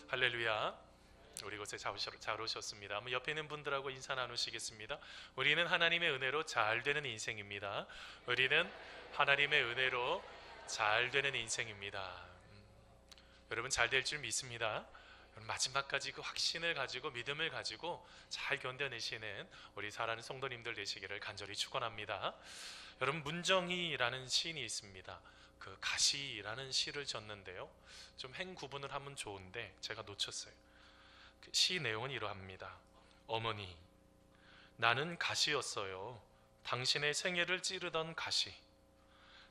할렐루야. 우리 곳에 잘 오셨습니다. 한번 옆에 있는 분들하고 인사 나누시겠습니다. 우리는 하나님의 은혜로 잘 되는 인생입니다. 우리는 하나님의 은혜로 잘 되는 인생입니다. 여러분 잘 될 줄 믿습니다. 마지막까지 그 확신을 가지고 믿음을 가지고 잘 견뎌내시는 우리 사랑하는 성도님들 되시기를 간절히 축원합니다. 여러분 문정희라는 시인이 있습니다. 그 가시라는 시를 졌는데요, 좀 행 구분을 하면 좋은데 제가 놓쳤어요. 그 시 내용은 이러합니다. 어머니, 나는 가시였어요. 당신의 생애를 찌르던 가시.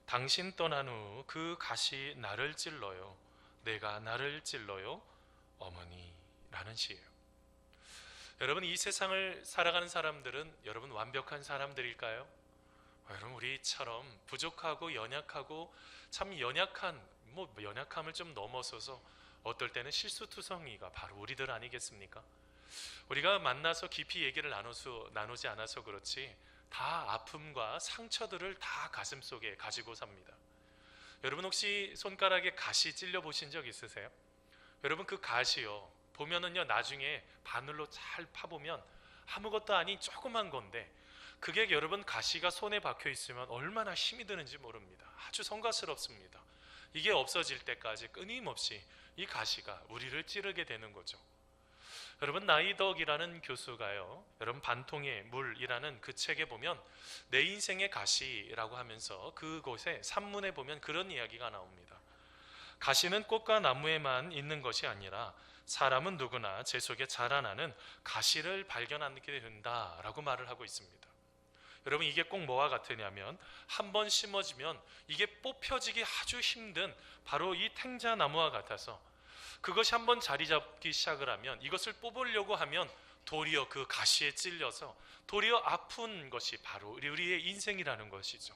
당신 떠난 후 그 가시 나를 찔러요. 내가 나를 찔러요. 어머니라는 시예요. 여러분, 이 세상을 살아가는 사람들은 여러분 완벽한 사람들일까요? 여러분, 우리처럼 부족하고 연약하고 참 연약함을 좀 넘어서서 어떨 때는 실수투성이가 바로 우리들 아니겠습니까? 우리가 만나서 깊이 얘기를 나누지 않아서 그렇지 다 아픔과 상처들을 다 가슴속에 가지고 삽니다. 여러분 혹시 손가락에 가시 찔려 보신 적 있으세요? 여러분 그 가시요 보면은요, 나중에 바늘로 잘 파보면 아무것도 아닌 조그만 건데 그게 여러분 가시가 손에 박혀 있으면 얼마나 힘이 드는지 모릅니다. 아주 성가스럽습니다. 이게 없어질 때까지 끊임없이 이 가시가 우리를 찌르게 되는 거죠. 여러분 나이덕이라는 교수가요, 여러분 반통의 물이라는 그 책에 보면 내 인생의 가시라고 하면서 그곳에 산문에 보면 그런 이야기가 나옵니다. 가시는 꽃과 나무에만 있는 것이 아니라 사람은 누구나 제 속에 자라나는 가시를 발견하게 된다라고 말을 하고 있습니다. 여러분 이게 꼭 뭐와 같으냐면 한번 심어지면 이게 뽑혀지기 아주 힘든 바로 이 탱자나무와 같아서 그것이 한번 자리 잡기 시작을 하면 이것을 뽑으려고 하면 도리어 그 가시에 찔려서 도리어 아픈 것이 바로 우리의 인생이라는 것이죠.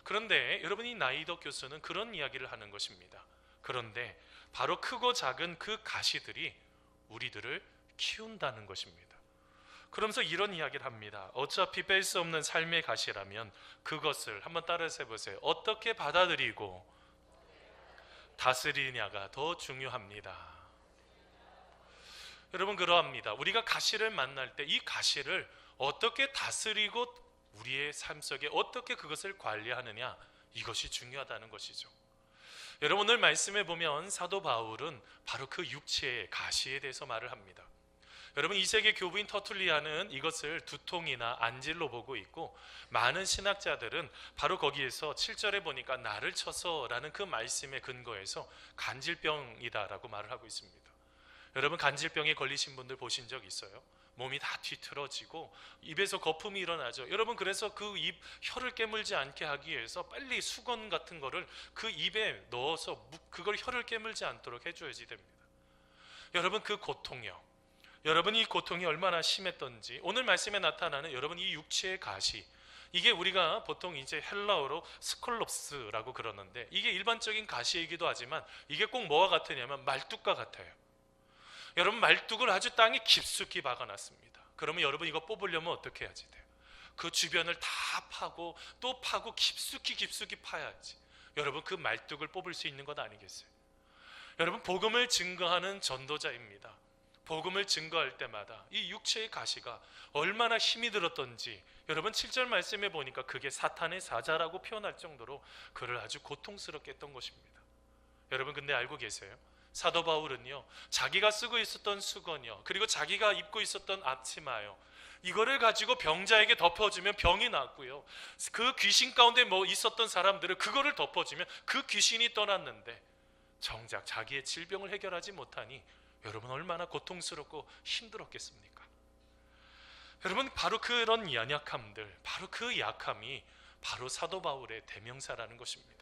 그런데 여러분 이 나이덕 교수는 그런 이야기를 하는 것입니다. 그런데 바로 크고 작은 그 가시들이 우리들을 키운다는 것입니다. 그러면서 이런 이야기를 합니다. 어차피 뺄 수 없는 삶의 가시라면 그것을 한번 따라서 해보세요. 어떻게 받아들이고 다스리냐가 더 중요합니다. 여러분 그러합니다. 우리가 가시를 만날 때 이 가시를 어떻게 다스리고 우리의 삶 속에 어떻게 그것을 관리하느냐, 이것이 중요하다는 것이죠. 여러분 오늘 말씀에 보면 사도 바울은 바로 그 육체의 가시에 대해서 말을 합니다. 여러분 이 세계 교부인 터툴리아는 이것을 두통이나 안질로 보고 있고 많은 신학자들은 바로 거기에서 7절에 보니까 나를 쳐서 라는 그 말씀에 근거해서 간질병이다라고 말을 하고 있습니다. 여러분 간질병에 걸리신 분들 보신 적 있어요? 몸이 다 뒤틀어지고 입에서 거품이 일어나죠. 여러분 그래서 그 입 혀를 깨물지 않게 하기 위해서 빨리 수건 같은 거를 그 입에 넣어서 그걸 혀를 깨물지 않도록 해줘야지 됩니다. 여러분 그 고통이요, 여러분 이 고통이 얼마나 심했던지 오늘 말씀에 나타나는 여러분 이 육체의 가시, 이게 우리가 보통 이제 헬라어로 스콜롭스라고 그러는데 이게 일반적인 가시이기도 하지만 이게 꼭 뭐와 같으냐면 말뚝과 같아요. 여러분 말뚝을 아주 땅에 깊숙이 박아놨습니다. 그러면 여러분 이거 뽑으려면 어떻게 해야지 돼요? 그 주변을 다 파고 또 파고 깊숙이 파야지 여러분 그 말뚝을 뽑을 수 있는 것 아니겠어요? 여러분 복음을 증거하는 전도자입니다. 복음을 증거할 때마다 이 육체의 가시가 얼마나 힘이 들었던지 여러분 7절 말씀에 보니까 그게 사탄의 사자라고 표현할 정도로 그를 아주 고통스럽게 했던 것입니다. 여러분 근데 알고 계세요? 사도 바울은요, 자기가 쓰고 있었던 수건이요, 그리고 자기가 입고 있었던 앞치마요, 이거를 가지고 병자에게 덮어주면 병이 낫고요, 그 귀신 가운데 있었던 사람들은 그거를 덮어주면 그 귀신이 떠났는데 정작 자기의 질병을 해결하지 못하니 여러분 얼마나 고통스럽고 힘들었겠습니까? 여러분 바로 그런 연약함들, 바로 그 약함이 바로 사도 바울의 대명사라는 것입니다.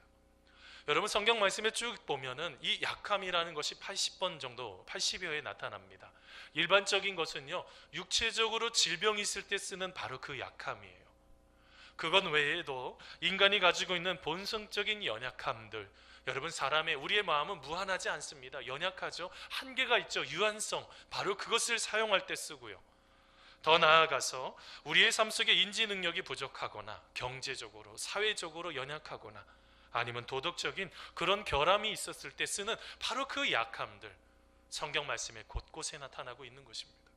여러분 성경 말씀에 쭉 보면은 이 약함이라는 것이 80번 정도, 80여에 나타납니다. 일반적인 것은요, 육체적으로 질병이 있을 때 쓰는 바로 그 약함이에요. 그건 외에도 인간이 가지고 있는 본성적인 연약함들, 여러분 우리의 마음은 무한하지 않습니다. 연약하죠. 한계가 있죠. 유한성, 바로 그것을 사용할 때 쓰고요. 더 나아가서 우리의 삶 속에 인지 능력이 부족하거나 경제적으로, 사회적으로 연약하거나 아니면 도덕적인 그런 결함이 있었을 때 쓰는 바로 그 약함들, 성경 말씀에 곳곳에 나타나고 있는 것입니다.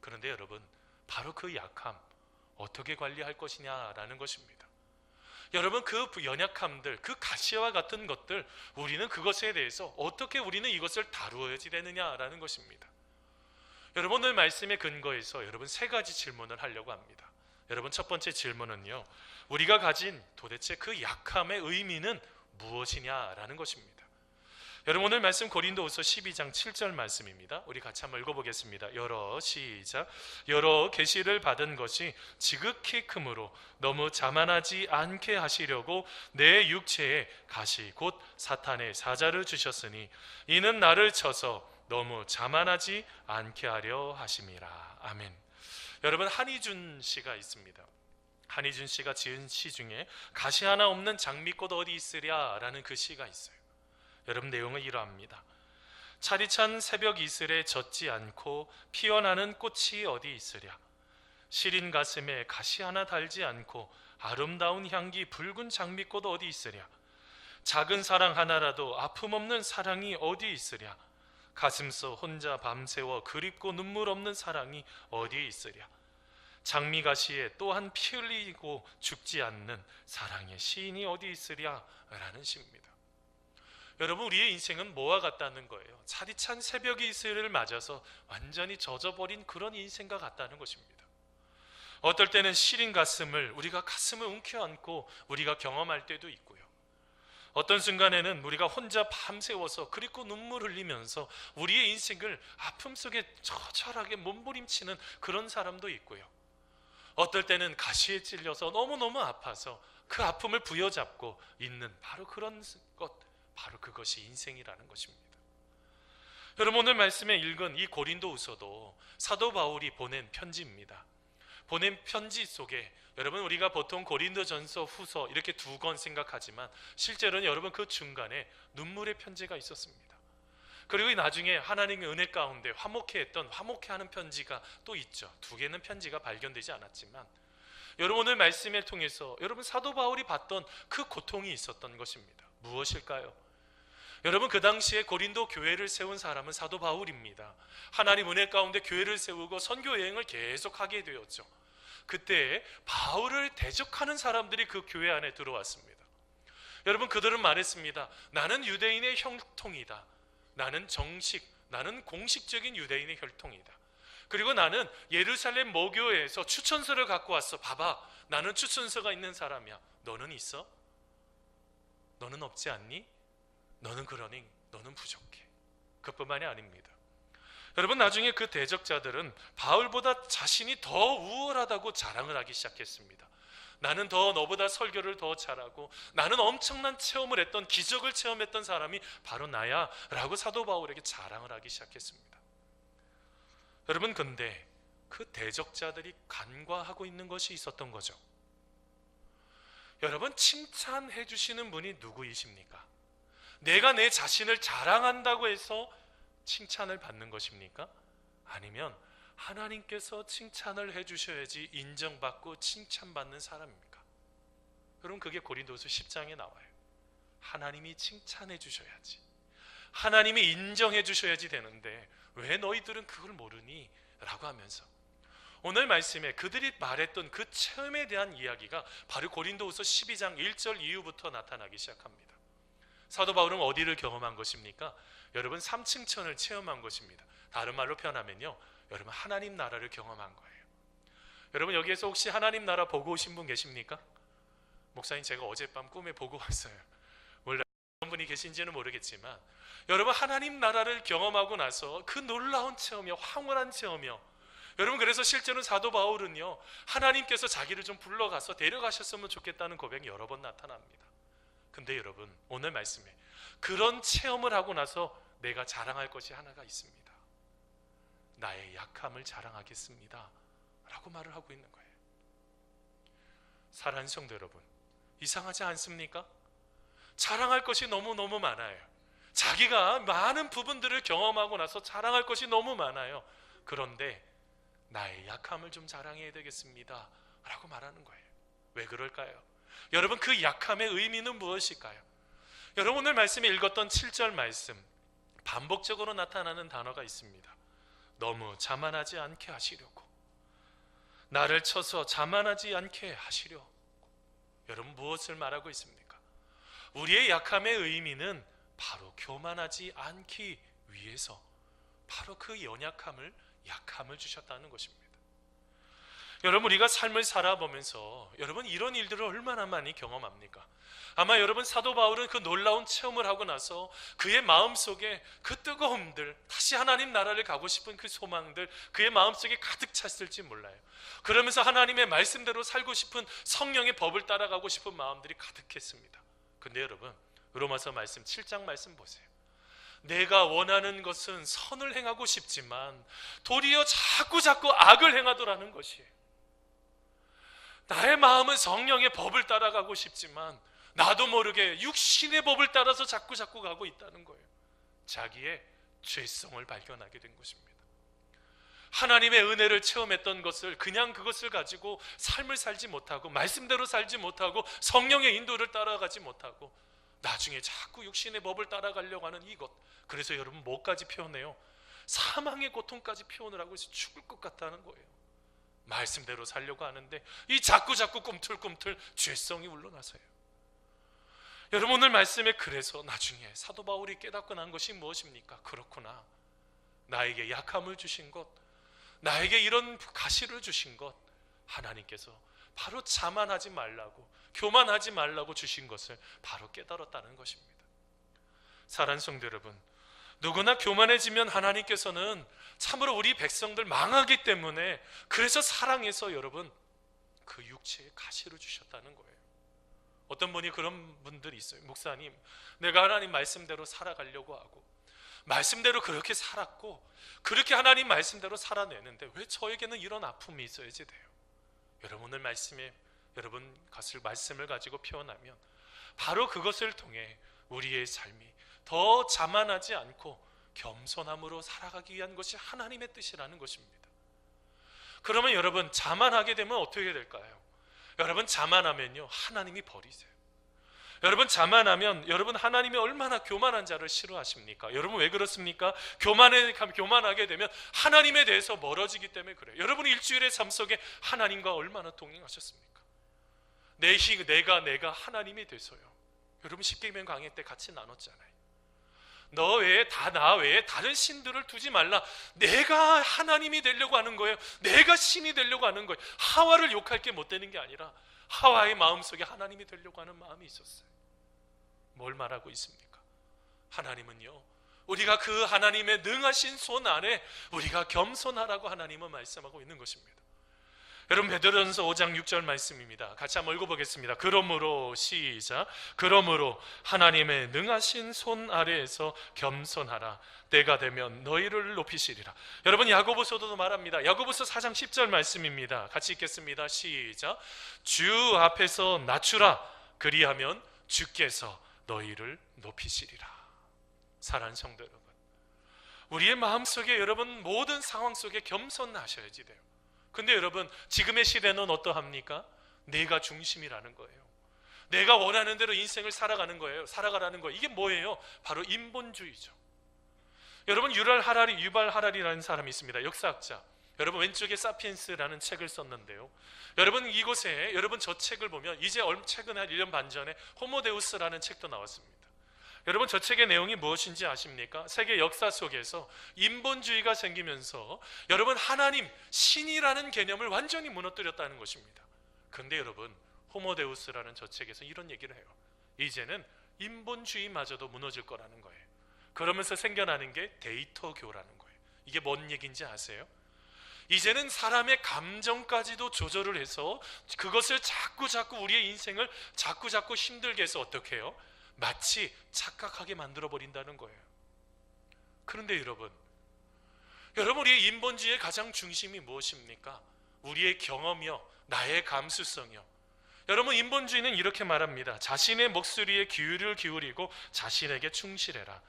그런데 여러분, 바로 그 약함 어떻게 관리할 것이냐라는 것입니다. 여러분, 그 연약함들, 그 가시와 같은 것들, 우리는 그것에 대해서 어떻게 우리는 이것을 다루어야 되느냐라는 것입니다. 여러분, 오늘 말씀의 근거에서 여러분 세 가지 질문을 하려고 합니다. 여러분, 첫 번째 질문은요, 우리가 가진 도대체 그 약함의 의미는 무엇이냐라는 것입니다. 여러분, 오늘 말씀 고린도후서 12장 7절 말씀입니다. 우리 같이 한번 읽어보겠습니다. 시작. 여러 계시를 받은 것이 지극히 크므로 너무 자만하지 않게 하시려고 내 육체에 가시 곧 사탄의 사자를 주셨으니 이는 나를 쳐서 너무 자만하지 않게 하려 하심이라. 아멘. 여러분, 한희준 씨가 있습니다. 한희준 씨가 지은 시 중에 가시 하나 없는 장미꽃 어디 있으랴 라는 그 시가 있어요. 여러분, 내용은 이러합니다. 차디찬 새벽 이슬에 젖지 않고 피어나는 꽃이 어디 있으랴. 시린 가슴에 가시 하나 달지 않고 아름다운 향기 붉은 장미꽃 어디 있으랴. 작은 사랑 하나라도 아픔 없는 사랑이 어디 있으랴. 가슴속 혼자 밤새워 그립고 눈물 없는 사랑이 어디 있으랴. 장미가시에 또한 피 흘리고 죽지 않는 사랑의 시인이 어디 있으랴 라는 시입니다. 여러분, 우리의 인생은 뭐와 같다는 거예요? 차디찬 새벽의 이슬을 맞아서 완전히 젖어버린 그런 인생과 같다는 것입니다. 어떨 때는 시린 가슴을 우리가 가슴을 움켜안고 우리가 경험할 때도 있고요. 어떤 순간에는 우리가 혼자 밤새워서 그리고 눈물 흘리면서 우리의 인생을 아픔 속에 처절하게 몸부림치는 그런 사람도 있고요. 어떨 때는 가시에 찔려서 너무너무 아파서 그 아픔을 부여잡고 있는 바로 그런 것, 바로 그것이 인생이라는 것입니다. 여러분, 오늘 말씀에 읽은 이 고린도후서도 사도 바울이 보낸 편지입니다. 보낸 편지 속에 여러분, 우리가 보통 고린도전서, 후서 이렇게 두 권 생각하지만 실제로는 여러분 그 중간에 눈물의 편지가 있었습니다. 그리고 나중에 하나님의 은혜 가운데 화목해하는 편지가 또 있죠. 두 개는 편지가 발견되지 않았지만 여러분, 오늘 말씀을 통해서 여러분 사도 바울이 봤던 그 고통이 있었던 것입니다. 무엇일까요? 여러분, 그 당시에 고린도 교회를 세운 사람은 사도 바울입니다. 하나님 은혜 가운데 교회를 세우고 선교 여행을 계속하게 되었죠. 그때 바울을 대적하는 사람들이 그 교회 안에 들어왔습니다. 여러분, 그들은 말했습니다. 나는 유대인의 혈통이다. 나는 공식적인 유대인의 혈통이다. 그리고 나는 예루살렘 모교회에서 추천서를 갖고 왔어. 봐봐, 나는 추천서가 있는 사람이야. 너는 있어? 너는 없지 않니? 너는 그러니 너는 부족해. 그뿐만이 아닙니다. 여러분, 나중에 그 대적자들은 바울보다 자신이 더 우월하다고 자랑을 하기 시작했습니다. 나는 더 너보다 설교를 더 잘하고 나는 엄청난 체험을 했던, 기적을 체험했던 사람이 바로 나야 라고 사도 바울에게 자랑을 하기 시작했습니다. 여러분, 근데 그 대적자들이 간과하고 있는 것이 있었던 거죠. 여러분, 칭찬해 주시는 분이 누구이십니까? 내가 내 자신을 자랑한다고 해서 칭찬을 받는 것입니까? 아니면 하나님께서 칭찬을 해주셔야지 인정받고 칭찬받는 사람입니까? 여러분, 그게 고린도후서 10장에 나와요. 하나님이 칭찬해 주셔야지, 하나님이 인정해 주셔야지 되는데 왜 너희들은 그걸 모르니? 라고 하면서 오늘 말씀에 그들이 말했던 그 체험에 대한 이야기가 바로 고린도후서 12장 1절 이후부터 나타나기 시작합니다. 사도 바울은 어디를 경험한 것입니까? 여러분, 3층천을 체험한 것입니다. 다른 말로 표현하면요, 여러분 하나님 나라를 경험한 거예요. 여러분, 여기에서 혹시 하나님 나라 보고 오신 분 계십니까? 목사님, 제가 어젯밤 꿈에 보고 왔어요. 원래 어떤 분이 계신지는 모르겠지만 여러분, 하나님 나라를 경험하고 나서 그 놀라운 체험이요, 황홀한 체험이요. 여러분, 그래서 실제로 사도 바울은요, 하나님께서 자기를 좀 불러가서 데려가셨으면 좋겠다는 고백이 여러 번 나타납니다. 근데 여러분, 오늘 말씀에 그런 체험을 하고 나서 내가 자랑할 것이 하나가 있습니다. 나의 약함을 자랑하겠습니다 라고 말을 하고 있는 거예요. 사랑하는 성도 여러분, 이상하지 않습니까? 자랑할 것이 너무너무 많아요. 자기가 많은 부분들을 경험하고 나서 자랑할 것이 너무 많아요. 그런데 나의 약함을 좀 자랑해야 되겠습니다 라고 말하는 거예요. 왜 그럴까요? 여러분, 그 약함의 의미는 무엇일까요? 여러분, 오늘 말씀에 읽었던 7절 말씀, 반복적으로 나타나는 단어가 있습니다. 너무 자만하지 않게 하시려고, 나를 쳐서 자만하지 않게 하시려고. 여러분, 무엇을 말하고 있습니까? 우리의 약함의 의미는 바로 교만하지 않기 위해서 바로 그 연약함을, 약함을 주셨다는 것입니다. 여러분, 우리가 삶을 살아보면서 여러분 이런 일들을 얼마나 많이 경험합니까? 아마 여러분, 사도 바울은 그 놀라운 체험을 하고 나서 그의 마음속에 그 뜨거움들, 다시 하나님 나라를 가고 싶은 그 소망들 그의 마음속에 가득 찼을지 몰라요. 그러면서 하나님의 말씀대로 살고 싶은, 성령의 법을 따라가고 싶은 마음들이 가득했습니다. 근데 여러분, 로마서 말씀 7장 말씀 보세요. 내가 원하는 것은 선을 행하고 싶지만 도리어 자꾸 악을 행하더라는 것이에요. 나의 마음은 성령의 법을 따라가고 싶지만 나도 모르게 육신의 법을 따라서 자꾸 가고 있다는 거예요. 자기의 죄성을 발견하게 된 것입니다. 하나님의 은혜를 체험했던 것을, 그냥 그것을 가지고 삶을 살지 못하고 말씀대로 살지 못하고 성령의 인도를 따라가지 못하고 나중에 자꾸 육신의 법을 따라가려고 하는 이것, 그래서 여러분 뭐까지 표현해요? 사망의 고통까지 표현을 하고 있어요. 죽을 것 같다는 거예요. 말씀대로 살려고 하는데 이 자꾸 꿈틀꿈틀 죄성이 울러나서요. 여러분, 오늘 말씀에 그래서 나중에 사도 바울이 깨닫고 난 것이 무엇입니까? 그렇구나, 나에게 약함을 주신 것, 나에게 이런 가시를 주신 것, 하나님께서 바로 자만하지 말라고, 교만하지 말라고 주신 것을 바로 깨달았다는 것입니다. 사랑하는 성도 여러분, 누구나 교만해지면 하나님께서는 참으로 우리 백성들 망하기 때문에, 그래서 사랑해서 여러분 그 육체에 가시를 주셨다는 거예요. 어떤 분이 그런 분들이 있어요. 목사님, 내가 하나님 말씀대로 살아가려고 하고 말씀대로 그렇게 살았고 그렇게 하나님 말씀대로 살아내는데 왜 저에게는 이런 아픔이 있어야지 돼요? 여러분, 오늘 말씀에 여러분 말씀을 가지고 표현하면 바로 그것을 통해 우리의 삶이 더 자만하지 않고 겸손함으로 살아가기 위한 것이 하나님의 뜻이라는 것입니다. 그러면 여러분, 자만하게 되면 어떻게 될까요? 여러분, 자만하면요 하나님이 버리세요. 여러분, 자만하면 여러분 하나님이 얼마나 교만한 자를 싫어하십니까? 여러분, 왜 그렇습니까? 교만하게 되면 하나님에 대해서 멀어지기 때문에 그래요. 여러분, 일주일의 삶 속에 하나님과 얼마나 동행하셨습니까? 내가 하나님이 돼서요. 여러분, 십계명 강의 때 같이 나눴잖아요. 너 외에, 나 외에 다른 신들을 두지 말라. 내가 하나님이 되려고 하는 거예요. 내가 신이 되려고 하는 거예요. 하와를 욕할 게 못 되는 게 아니라 하와의 마음속에 하나님이 되려고 하는 마음이 있었어요. 뭘 말하고 있습니까? 하나님은요, 우리가 그 하나님의 능하신 손 아래 우리가 겸손하라고 하나님은 말씀하고 있는 것입니다. 여러분, 베드로전서 5장 6절 말씀입니다. 같이 한번 읽어보겠습니다. 그러므로, 시작. 그러므로 하나님의 능하신 손 아래에서 겸손하라. 때가 되면 너희를 높이시리라. 여러분, 야고보서도 말합니다. 야고보서 4장 10절 말씀입니다. 같이 읽겠습니다. 시작. 주 앞에서 낮추라. 그리하면 주께서 너희를 높이시리라. 사랑하는 성도 여러분, 우리의 마음속에 여러분 모든 상황 속에 겸손하셔야지 돼요. 근데 여러분, 지금의 시대는 어떠합니까? 내가 중심이라는 거예요. 내가 원하는 대로 인생을 살아가는 거예요. 살아가라는 거예요. 이게 뭐예요? 바로 인본주의죠. 여러분, 유발 하라리라는 사람이 있습니다. 역사학자. 여러분, 왼쪽에 사피엔스라는 책을 썼는데요. 여러분, 이곳에 여러분 저 책을 보면 이제 최근 한 1년 반 전에 호모데우스라는 책도 나왔습니다. 여러분, 저 책의 내용이 무엇인지 아십니까? 세계 역사 속에서 인본주의가 생기면서 여러분 하나님, 신이라는 개념을 완전히 무너뜨렸다는 것입니다. 그런데 여러분, 호모데우스라는 저 책에서 이런 얘기를 해요. 이제는 인본주의마저도 무너질 거라는 거예요. 그러면서 생겨나는 게 데이터교라는 거예요. 이게 뭔 얘기인지 아세요? 이제는 사람의 감정까지도 조절을 해서 그것을 자꾸 우리의 인생을 자꾸 힘들게 해서 어떻게 해요? 마치 착각하게 만들어버린다는 거예요. 그런데 여러분, 우리의 인본주의의 가장 중심이 무엇입니까? 우리의 경험이요, 나의 감수성이요. 여러분, 인본주의는 이렇게 말합니다. 자신의 목소리에 귀를 기울이고 자신에게 충실해라.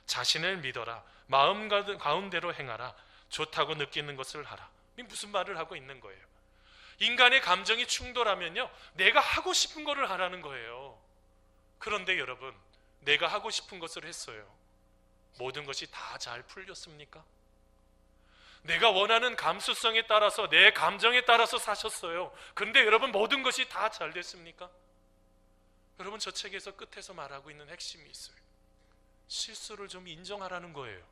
자신을 믿어라. 마음 가운데로 행하라. 좋다고 느끼는 것을 하라. 무슨 말을 하고 있는 거예요? 인간의 감정이 충돌하면요, 내가 하고 싶은 거를 하라는 거예요. 그런데 여러분, 내가 하고 싶은 것을 했어요. 모든 것이 다 잘 풀렸습니까? 내가 원하는 감수성에 따라서, 내 감정에 따라서 사셨어요. 근데 여러분, 모든 것이 다 잘 됐습니까? 여러분, 저 책에서 끝에서 말하고 있는 핵심이 있어요. 실수를 좀 인정하라는 거예요.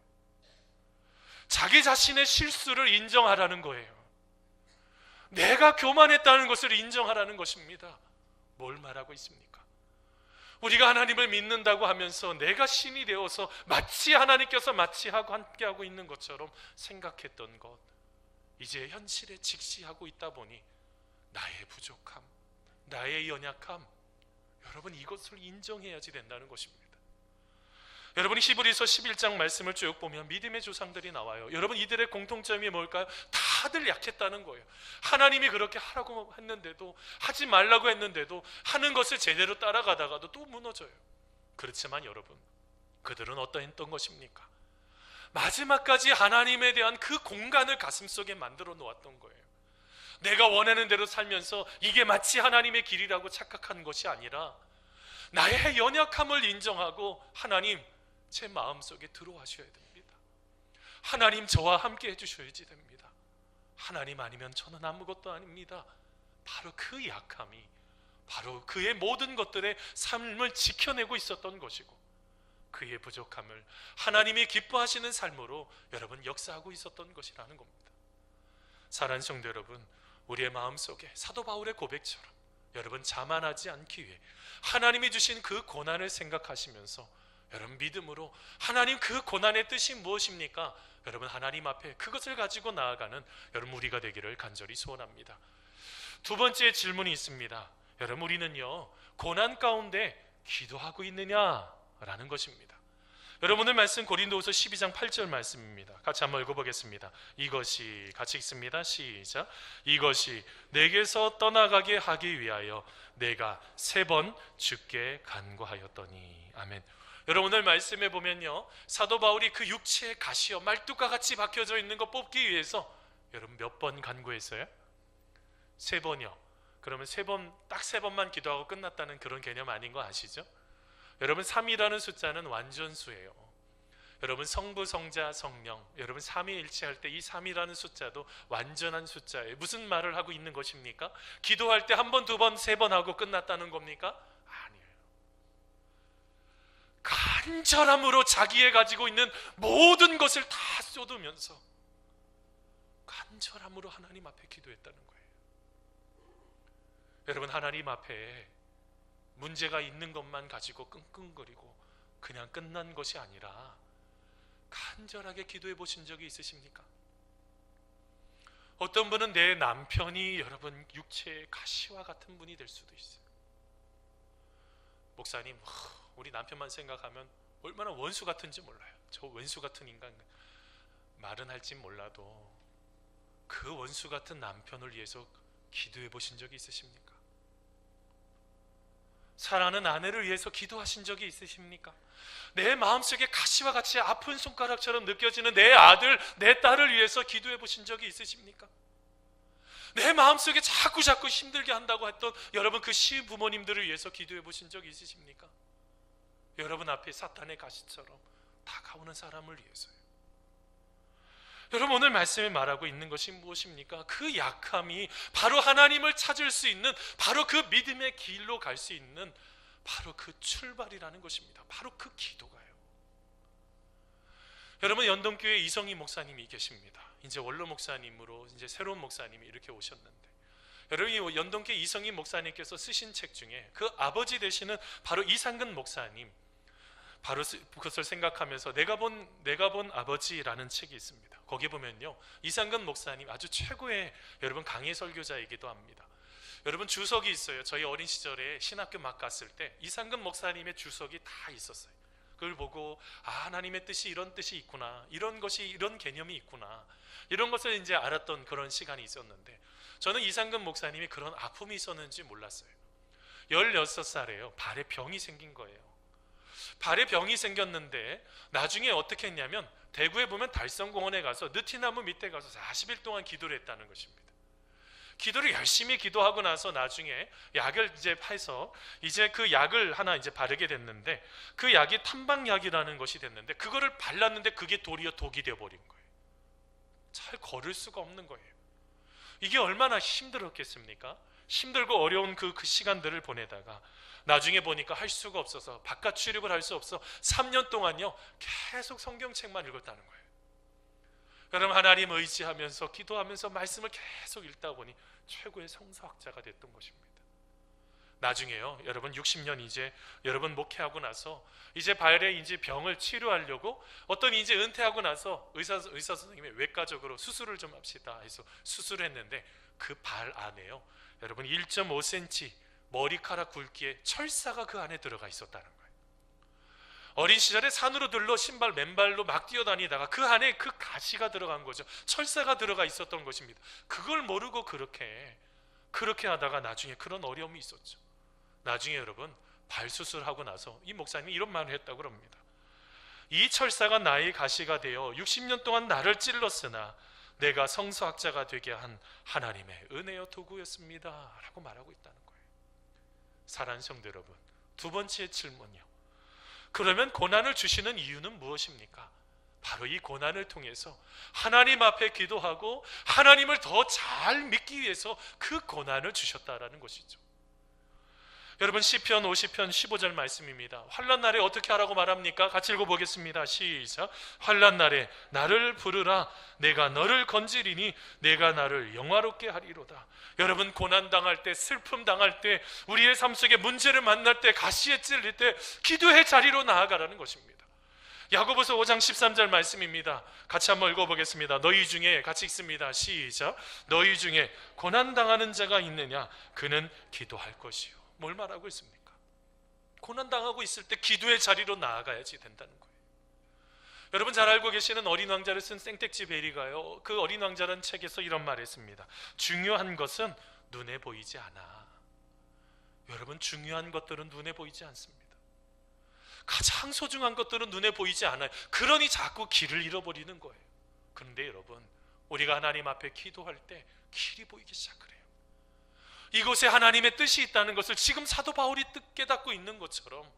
자기 자신의 실수를 인정하라는 거예요. 내가 교만했다는 것을 인정하라는 것입니다. 뭘 말하고 있습니까? 우리가 하나님을 믿는다고 하면서 내가 신이 되어서 마치 하나님께서 마치 하고 함께하고 있는 것처럼 생각했던 것, 이제 현실에 직시하고 있다 보니 나의 부족함, 나의 연약함, 여러분, 이것을 인정해야지 된다는 것입니다. 여러분이 히브리서 11장 말씀을 쭉 보면 믿음의 조상들이 나와요. 여러분, 이들의 공통점이 뭘까요? 다들 약했다는 거예요. 하나님이 그렇게 하라고 했는데도, 하지 말라고 했는데도, 하는 것을 제대로 따라가다가도 또 무너져요. 그렇지만 여러분, 그들은 어떠했던 것입니까? 마지막까지 하나님에 대한 그 공간을 가슴속에 만들어 놓았던 거예요. 내가 원하는 대로 살면서 이게 마치 하나님의 길이라고 착각한 것이 아니라 나의 연약함을 인정하고, 하나님, 제 마음속에 들어와셔야 됩니다. 하나님, 저와 함께 해주셔야지 됩니다. 하나님 아니면 저는 아무것도 아닙니다. 바로 그 약함이 바로 그의 모든 것들의 삶을 지켜내고 있었던 것이고, 그의 부족함을 하나님이 기뻐하시는 삶으로 여러분 역사하고 있었던 것이라는 겁니다. 사랑하는 성도 여러분, 우리의 마음속에 사도 바울의 고백처럼 여러분 자만하지 않기 위해 하나님이 주신 그 고난을 생각하시면서 여러분 믿음으로, 하나님 그 고난의 뜻이 무엇입니까? 여러분 하나님 앞에 그것을 가지고 나아가는 여러분 우리가 되기를 간절히 소원합니다. 두 번째 질문이 있습니다. 여러분, 우리는요 고난 가운데 기도하고 있느냐라는 것입니다. 여러분, 오늘 말씀 고린도후서 12장 8절 말씀입니다. 같이 한번 읽어보겠습니다. 이것이, 같이 읽습니다. 시작. 이것이 내게서 떠나가게 하기 위하여 내가 3번 주께 간구하였더니. 아멘. 여러분, 오늘 말씀에 보면요, 사도 바울이 그 육체의 가시와 말뚝과 같이 박혀져 있는 거 뽑기 위해서 여러분 몇 번 간구했어요? 3번이요. 그러면 딱 3번만 기도하고 끝났다는 그런 개념 아닌 거 아시죠? 여러분, 3이라는 숫자는 완전수예요. 여러분, 성부, 성자, 성령, 여러분 삼위일체할 때 이 3이라는 숫자도 완전한 숫자예요. 무슨 말을 하고 있는 것입니까? 기도할 때 1번, 2번, 3번 하고 끝났다는 겁니까? 아니에요. 간절함으로 자기의 가지고 있는 모든 것을 다 쏟으면서 간절함으로 하나님 앞에 기도했다는 거예요. 여러분, 하나님 앞에 문제가 있는 것만 가지고 끙끙거리고 그냥 끝난 것이 아니라 간절하게 기도해 보신 적이 있으십니까? 어떤 분은 내 남편이 여러분 육체의 가시와 같은 분이 될 수도 있어요. 목사님, 우리 남편만 생각하면 얼마나 원수 같은지 몰라요. 저 원수 같은 인간, 말은 할지 몰라도 그 원수 같은 남편을 위해서 기도해 보신 적이 있으십니까? 사랑하는 아내를 위해서 기도하신 적이 있으십니까? 내 마음속에 가시와 같이 아픈 손가락처럼 느껴지는 내 아들, 내 딸을 위해서 기도해 보신 적이 있으십니까? 내 마음속에 자꾸 힘들게 한다고 했던 여러분 그 시부모님들을 위해서 기도해 보신 적이 있으십니까? 여러분 앞에 사탄의 가시처럼 다가오는 사람을 위해서요. 여러분, 오늘 말씀에 말하고 있는 것이 무엇입니까? 그 약함이 바로 하나님을 찾을 수 있는, 바로 그 믿음의 길로 갈 수 있는 바로 그 출발이라는 것입니다. 바로 그 기도가요. 여러분, 연동교회 이성희 목사님이 계십니다. 이제 원로 목사님으로 이제 새로운 목사님이 이렇게 오셨는데, 여러분, 연동교회 이성희 목사님께서 쓰신 책 중에 그 아버지 되시는 바로 이상근 목사님, 바로 그것을 생각하면서 내가 본 아버지라는 책이 있습니다. 거기 보면요, 이상근 목사님 아주 최고의 여러분 강의 설교자이기도 합니다. 여러분, 주석이 있어요. 저희 어린 시절에 신학교 막 갔을 때 이상근 목사님의 주석이 다 있었어요. 그걸 보고 하나님의 뜻이 이런 뜻이 있구나, 이런 것이 이런 개념이 있구나, 이런 것을 이제 알았던 그런 시간이 있었는데, 저는 이상근 목사님이 그런 아픔이 있었는지 몰랐어요. 16살이에요. 발에 병이 생긴 거예요. 발에 병이 생겼는데 나중에 어떻게 했냐면 대구에 보면 달성공원에 가서 느티나무 밑에 가서 40일 동안 기도를 했다는 것입니다. 기도를 열심히 기도하고 나서 나중에 약을 이제 해서 이제 그 약을 하나 이제 바르게 됐는데, 그 약이 탐방약이라는 것이 됐는데 그거를 발랐는데 그게 도리어 독이 되어 버린 거예요. 잘 걸을 수가 없는 거예요. 이게 얼마나 힘들었겠습니까? 힘들고 어려운 그 시간들을 보내다가 나중에 보니까 할 수가 없어서 바깥 출입을 할 수 없어 3년 동안요 계속 성경책만 읽었다는 거예요. 여러분, 하나님 의지하면서 기도하면서 말씀을 계속 읽다 보니 최고의 성서학자가 됐던 것입니다. 나중에요, 여러분 60년 이제 여러분 목회하고 나서 이제 발의 이제 병을 치료하려고 어떤 이제 은퇴하고 나서 의사 선생님이 외과적으로 수술을 좀 합시다 해서 수술했는데 그 발 안에요, 여러분 1.5cm 머리카락 굵기의 철사가 그 안에 들어가 있었다는 거예요. 어린 시절에 산으로 들러 신발 맨발로 막 뛰어다니다가 그 안에 그 가시가 들어간 거죠. 철사가 들어가 있었던 것입니다. 그걸 모르고 그렇게 하다가 나중에 그런 어려움이 있었죠. 나중에 여러분 발 수술하고 나서 이 목사님이 이런 말을 했다고 합니다. 이 철사가 나의 가시가 되어 60년 동안 나를 찔렀으나 내가 성서학자가 되게 한 하나님의 은혜여 도구였습니다 라고 말하고 있다는 거예요. 사랑하는 성도 여러분, 두 번째 질문이요, 그러면 고난을 주시는 이유는 무엇입니까? 바로 이 고난을 통해서 하나님 앞에 기도하고 하나님을 더 잘 믿기 위해서 그 고난을 주셨다라는 것이죠. 여러분, 시편 50편 15절 말씀입니다. 환난 날에 어떻게 하라고 말합니까? 같이 읽어보겠습니다. 시작. 환난 날에 나를 부르라. 내가 너를 건지리니 내가 나를 영화롭게 하리로다. 여러분, 고난 당할 때, 슬픔 당할 때, 우리의 삶 속에 문제를 만날 때, 가시에 찔릴 때 기도의 자리로 나아가라는 것입니다. 야고보서 5장 13절 말씀입니다. 같이 한번 읽어보겠습니다. 너희 중에, 같이 읽습니다. 시작. 너희 중에 고난 당하는 자가 있느냐? 그는 기도할 것이요. 뭘 말하고 있습니까? 고난당하고 있을 때 기도의 자리로 나아가야지 된다는 거예요. 여러분 잘 알고 계시는 어린 왕자를 쓴 생텍쥐 베리가요, 그 어린 왕자라는 책에서 이런 말을 했습니다. 중요한 것은 눈에 보이지 않아. 여러분, 중요한 것들은 눈에 보이지 않습니다. 가장 소중한 것들은 눈에 보이지 않아요. 그러니 자꾸 길을 잃어버리는 거예요. 그런데 여러분, 우리가 하나님 앞에 기도할 때 길이 보이기 시작해요. 이곳에 하나님의 뜻이 있다는 것을 지금 사도 바울이 깨닫고 있는 것처럼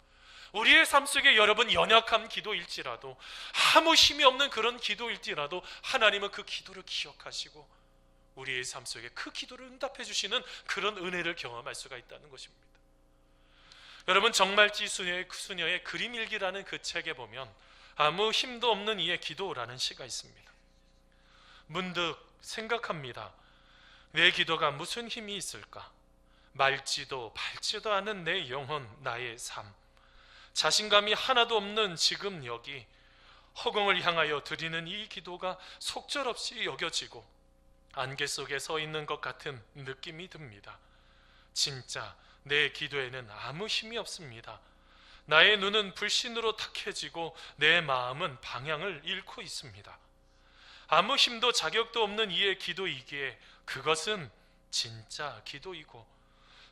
우리의 삶 속에 여러분 연약한 기도일지라도, 아무 힘이 없는 그런 기도일지라도 하나님은 그 기도를 기억하시고 우리의 삶 속에 그 기도를 응답해 주시는 그런 은혜를 경험할 수가 있다는 것입니다. 여러분, 정말지 수녀의 그림일기라는 그 책에 보면 아무 힘도 없는 이의 기도라는 시가 있습니다. 문득 생각합니다. 내 기도가 무슨 힘이 있을까? 맑지도 밝지도 않은 내 영혼, 나의 삶, 자신감이 하나도 없는 지금 여기, 허공을 향하여 드리는 이 기도가 속절없이 여겨지고 안개 속에 서 있는 것 같은 느낌이 듭니다. 진짜 내 기도에는 아무 힘이 없습니다. 나의 눈은 불신으로 탁해지고 내 마음은 방향을 잃고 있습니다. 아무 힘도 자격도 없는 이의 기도이기에 그것은 진짜 기도이고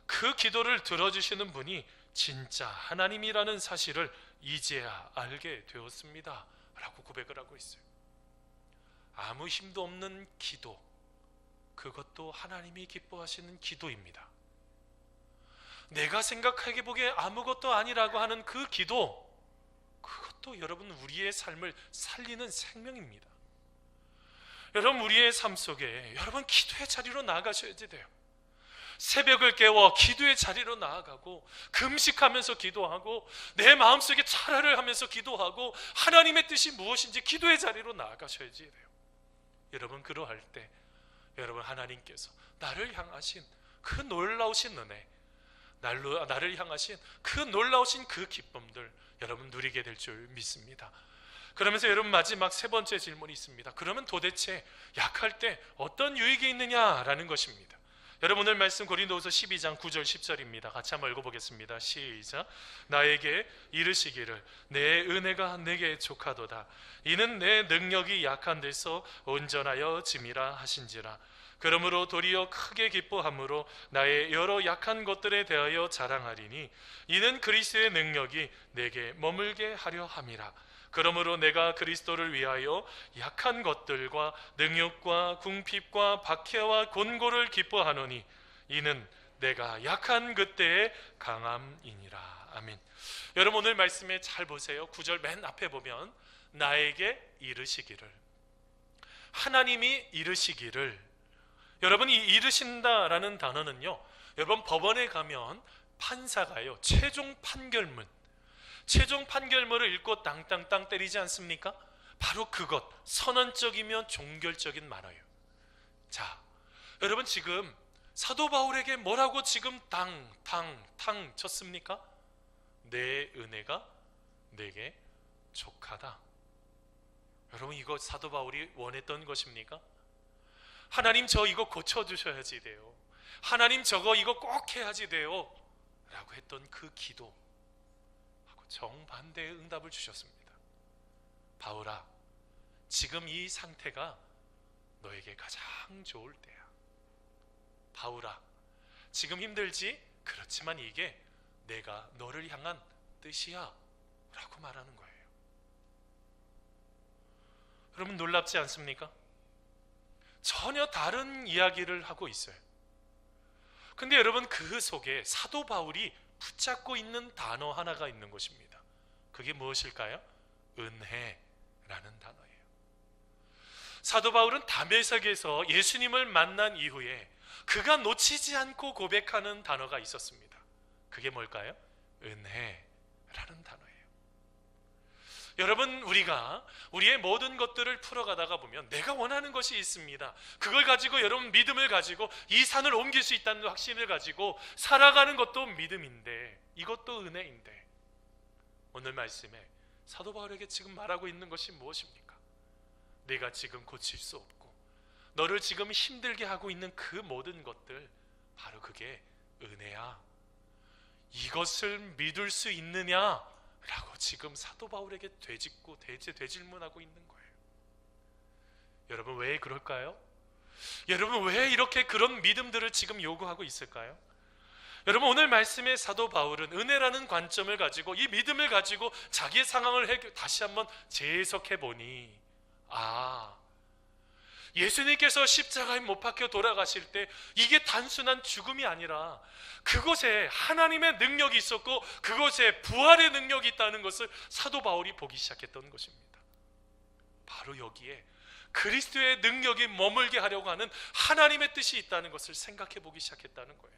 그 기도를 들어주시는 분이 진짜 하나님이라는 사실을 이제야 알게 되었습니다 라고 고백을 하고 있어요. 아무 힘도 없는 기도, 그것도 하나님이 기뻐하시는 기도입니다. 내가 생각하기에 보기에 아무것도 아니라고 하는 그 기도, 그것도 여러분 우리의 삶을 살리는 생명입니다. 여러분, 우리의 삶 속에 여러분 기도의 자리로 나아가셔야지 돼요. 새벽을 깨워 기도의 자리로 나아가고 금식하면서 기도하고 내 마음속에 철회를 하면서 기도하고 하나님의 뜻이 무엇인지 기도의 자리로 나아가셔야지 돼요. 여러분, 그러할 때 여러분 하나님께서 나를 향하신 그 놀라우신 은혜, 나를 향하신 그 놀라우신 그 기쁨들 여러분 누리게 될 줄 믿습니다. 그러면서 여러분 마지막 세 번째 질문이 있습니다. 그러면 도대체 약할 때 어떤 유익이 있느냐라는 것입니다. 여러분, 오늘 말씀 고린도후서 12장 9절 10절입니다. 같이 한번 읽어보겠습니다. 시작. 나에게 이르시기를 내 은혜가 내게 족하도다. 이는 내 능력이 약한 데서 온전하여 짐이라 하신지라. 그러므로 도리어 크게 기뻐함으로 나의 여러 약한 것들에 대하여 자랑하리니 이는 그리스도의 능력이 내게 머물게 하려 함이라. 그러므로 내가 그리스도를 위하여 약한 것들과 능욕과 궁핍과 박해와 곤고를 기뻐하노니 이는 내가 약한 그때의 강함이니라. 아멘. 여러분 오늘 말씀에 잘 보세요. 9절 맨 앞에 보면 나에게 이르시기를, 하나님이 이르시기를. 여러분 이 이르신다라는 단어는요, 여러분 법원에 가면 판사가요 최종 판결문을 읽고 땅땅땅 때리지 않습니까? 바로 그것, 선언적이면 종결적인 말이에요. 자, 여러분 지금 사도 바울에게 뭐라고 지금 탕 쳤습니까? 내 은혜가 내게 족하다. 여러분 이거 사도 바울이 원했던 것입니까? 하나님 저 이거 고쳐주셔야지 돼요. 하나님 이거 꼭 해야지 돼요 라고 했던 그 기도 정반대의 응답을 주셨습니다. 바울아, 지금 이 상태가 너에게 가장 좋을 때야. 바울아, 지금 힘들지? 그렇지만 이게 내가 너를 향한 뜻이야 라고 말하는 거예요. 여러분 놀랍지 않습니까? 전혀 다른 이야기를 하고 있어요. 근데 여러분 그 속에 사도 바울이 붙잡고 있는 단어 하나가 있는 것입니다. 그게 무엇일까요? 은혜라는 단어예요. 사도 바울은 다메섹에서 예수님을 만난 이후에 그가 놓치지 않고 고백하는 단어가 있었습니다. 그게 뭘까요? 은혜라는 단어예요. 여러분 우리가 우리의 모든 것들을 풀어가다가 보면 내가 원하는 것이 있습니다. 그걸 가지고 여러분 믿음을 가지고 이 산을 옮길 수 있다는 확신을 가지고 살아가는 것도 믿음인데 이것도 은혜인데, 오늘 말씀에 사도 바울에게 지금 말하고 있는 것이 무엇입니까? 내가 지금 고칠 수 없고 너를 지금 힘들게 하고 있는 그 모든 것들, 바로 그게 은혜야. 이것을 믿을 수 있느냐? 라고 지금 사도 바울에게 되질문하고 있는 거예요. 여러분 왜 그럴까요? 여러분 왜 이렇게 그런 믿음들을 지금 요구하고 있을까요? 여러분 오늘 말씀에 사도 바울은 은혜라는 관점을 가지고 이 믿음을 가지고 자기의 상황을 다시 한번 재해석해 보니, 예수님께서 십자가에 못 박혀 돌아가실 때 이게 단순한 죽음이 아니라 그곳에 하나님의 능력이 있었고 그곳에 부활의 능력이 있다는 것을 사도 바울이 보기 시작했던 것입니다. 바로 여기에 그리스도의 능력이 머물게 하려고 하는 하나님의 뜻이 있다는 것을 생각해 보기 시작했다는 거예요.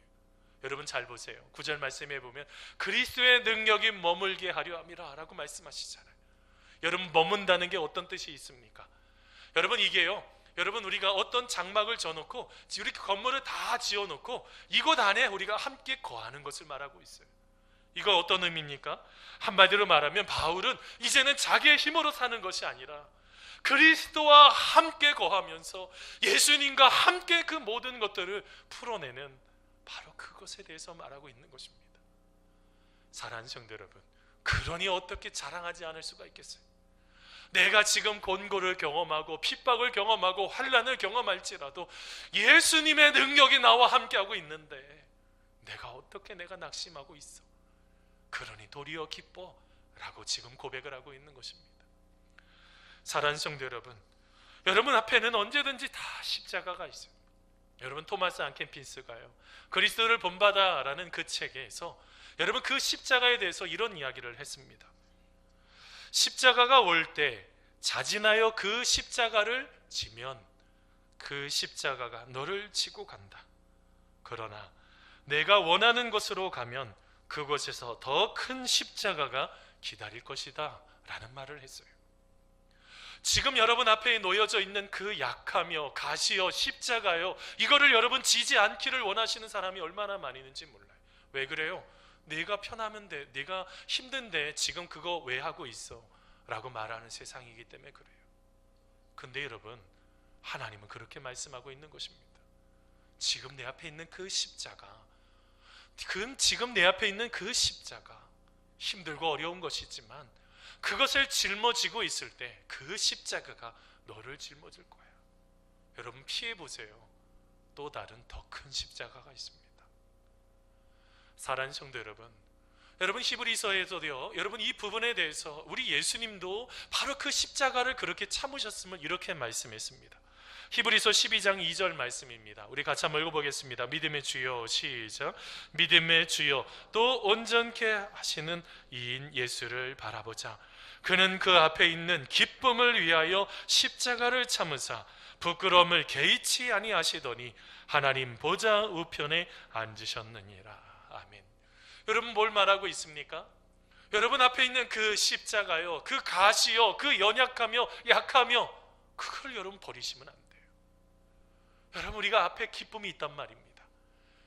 여러분 잘 보세요. 9절 말씀에 보면 그리스도의 능력이 머물게 하려 함이라 라고 말씀하시잖아요. 여러분 머문다는 게 어떤 뜻이 있습니까? 여러분 이게요, 여러분 우리가 어떤 장막을 져놓고 우리 건물을 다 지어놓고 이곳 안에 우리가 함께 거하는 것을 말하고 있어요. 이거 어떤 의미입니까? 한마디로 말하면 바울은 이제는 자기의 힘으로 사는 것이 아니라 그리스도와 함께 거하면서 예수님과 함께 그 모든 것들을 풀어내는 바로 그것에 대해서 말하고 있는 것입니다. 사랑하는 성도 여러분, 그러니 어떻게 자랑하지 않을 수가 있겠어요? 내가 지금 곤고를 경험하고 핍박을 경험하고 환난을 경험할지라도 예수님의 능력이 나와 함께하고 있는데 내가 어떻게 내가 낙심하고 있어? 그러니 도리어 기뻐 라고 지금 고백을 하고 있는 것입니다. 사랑하는 성도 여러분, 여러분 앞에는 언제든지 다 십자가가 있어요. 여러분 토마스 안캠핀스가요 그리스도를 본받아 라는 그 책에서 여러분 그 십자가에 대해서 이런 이야기를 했습니다. 십자가가 올 때 자진하여 그 십자가를 지면 그 십자가가 너를 지고 간다. 그러나 내가 원하는 곳으로 가면 그곳에서 더 큰 십자가가 기다릴 것이다 라는 말을 했어요. 지금 여러분 앞에 놓여져 있는 그 약하며 가시여 십자가요, 이거를 여러분 지지 않기를 원하시는 사람이 얼마나 많이 있는지 몰라요. 왜 그래요? 내가 편하면 돼, 내가 힘든데 지금 그거 왜 하고 있어? 라고 말하는 세상이기 때문에 그래요. 근데 여러분 하나님은 그렇게 말씀하고 있는 것입니다. 지금 내 앞에 있는 그 십자가, 지금 내 앞에 있는 그 십자가, 힘들고 어려운 것이지만 그것을 짊어지고 있을 때 그 십자가가 너를 짊어질 거야. 여러분 피해보세요. 또 다른 더 큰 십자가가 있습니다. 사랑하는 성도 여러분, 여러분 히브리서에서도요, 여러분 이 부분에 대해서 우리 예수님도 바로 그 십자가를 그렇게 참으셨음을 이렇게 말씀했습니다. 히브리서 12장 2절 말씀입니다. 우리 같이 한번 읽어보겠습니다. 믿음의 주여, 시작. 믿음의 주여, 또 온전케 하시는 이인 예수를 바라보자. 그는 그 앞에 있는 기쁨을 위하여 십자가를 참으사 부끄러움을 개의치 아니하시더니 하나님 보좌 우편에 앉으셨느니라. 아멘. 여러분 뭘 말하고 있습니까? 여러분 앞에 있는 그 십자가요, 그 가시요, 그 연약하며 약하며 그걸 여러분 버리시면 안 돼요. 여러분 우리가 앞에 기쁨이 있단 말입니다.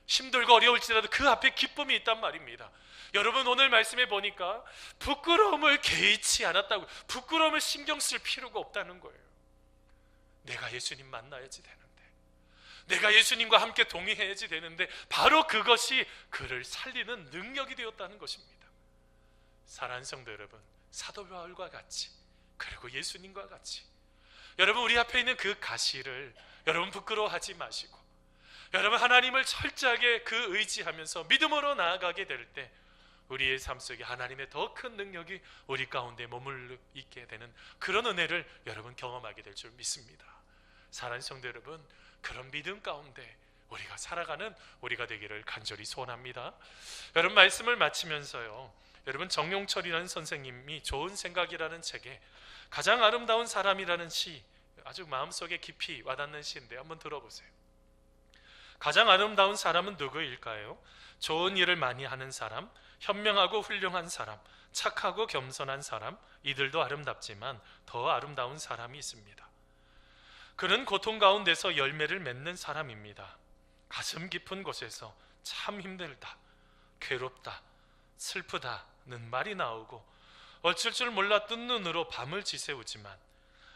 힘들고 어려울지라도 그 앞에 기쁨이 있단 말입니다. 여러분 오늘 말씀해 보니까 부끄러움을 개의치 않았다고, 부끄러움을 신경 쓸 필요가 없다는 거예요. 내가 예수님 만나야지 되는데, 내가 예수님과 함께 동의해야지 되는데, 바로 그것이 그를 살리는 능력이 되었다는 것입니다. 사랑하는 성도 여러분, 사도 바울과 같이, 그리고 예수님과 같이 여러분 우리 앞에 있는 그 가시를 여러분 부끄러워하지 마시고, 여러분 하나님을 철저하게 그 의지하면서 믿음으로 나아가게 될 때 우리의 삶 속에 하나님의 더 큰 능력이 우리 가운데 머물러 있게 되는 그런 은혜를 여러분 경험하게 될 줄 믿습니다. 사랑하는 성도 여러분, 그런 믿음 가운데 우리가 살아가는 우리가 되기를 간절히 소원합니다. 여러분 말씀을 마치면서요, 여러분 정용철이라는 선생님이 좋은 생각이라는 책에 가장 아름다운 사람이라는 시, 아주 마음속에 깊이 와닿는 시인데 한번 들어보세요. 가장 아름다운 사람은 누구일까요? 좋은 일을 많이 하는 사람, 현명하고 훌륭한 사람, 착하고 겸손한 사람, 이들도 아름답지만 더 아름다운 사람이 있습니다. 그는 고통 가운데서 열매를 맺는 사람입니다. 가슴 깊은 곳에서 참 힘들다, 괴롭다, 슬프다는 말이 나오고 어쩔 줄 몰라 뜬 눈으로 밤을 지새우지만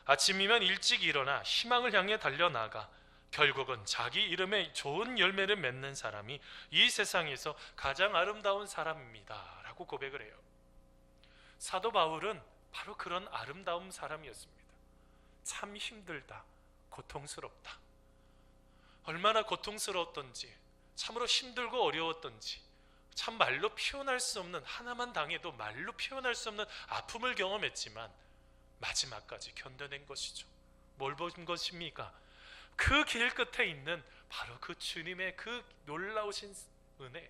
아침이면 일찍 일어나 희망을 향해 달려나가 결국은 자기 이름에 좋은 열매를 맺는 사람이 이 세상에서 가장 아름다운 사람입니다 라고 고백을 해요. 사도 바울은 바로 그런 아름다운 사람이었습니다. 참 힘들다, 고통스럽다, 얼마나 고통스러웠던지, 참으로 힘들고 어려웠던지, 참 말로 표현할 수 없는, 하나만 당해도 말로 표현할 수 없는 아픔을 경험했지만 마지막까지 견뎌낸 것이죠. 뭘 본 것입니까? 그 길 끝에 있는 바로 그 주님의 그 놀라우신 은혜,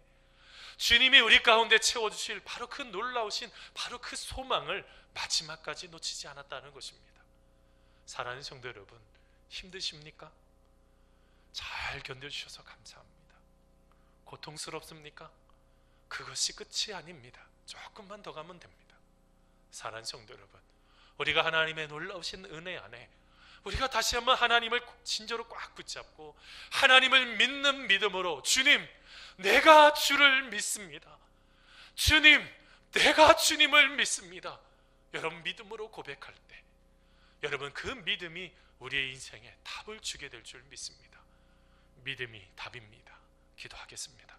주님이 우리 가운데 채워주실 바로 그 놀라우신 바로 그 소망을 마지막까지 놓치지 않았다는 것입니다. 사랑하는 성도 여러분, 힘드십니까? 잘 견뎌주셔서 감사합니다. 고통스럽습니까? 그것이 끝이 아닙니다. 조금만 더 가면 됩니다. 사랑하는 성도 여러분, 우리가 하나님의 놀라우신 은혜 안에 우리가 다시 한번 하나님을 진저로 꽉 붙잡고 하나님을 믿는 믿음으로, 주님, 내가 주를 믿습니다, 주님, 내가 주님을 믿습니다, 여러분 믿음으로 고백할 때 여러분 그 믿음이 우리의 인생에 답을 주게 될 줄 믿습니다. 믿음이 답입니다. 기도하겠습니다.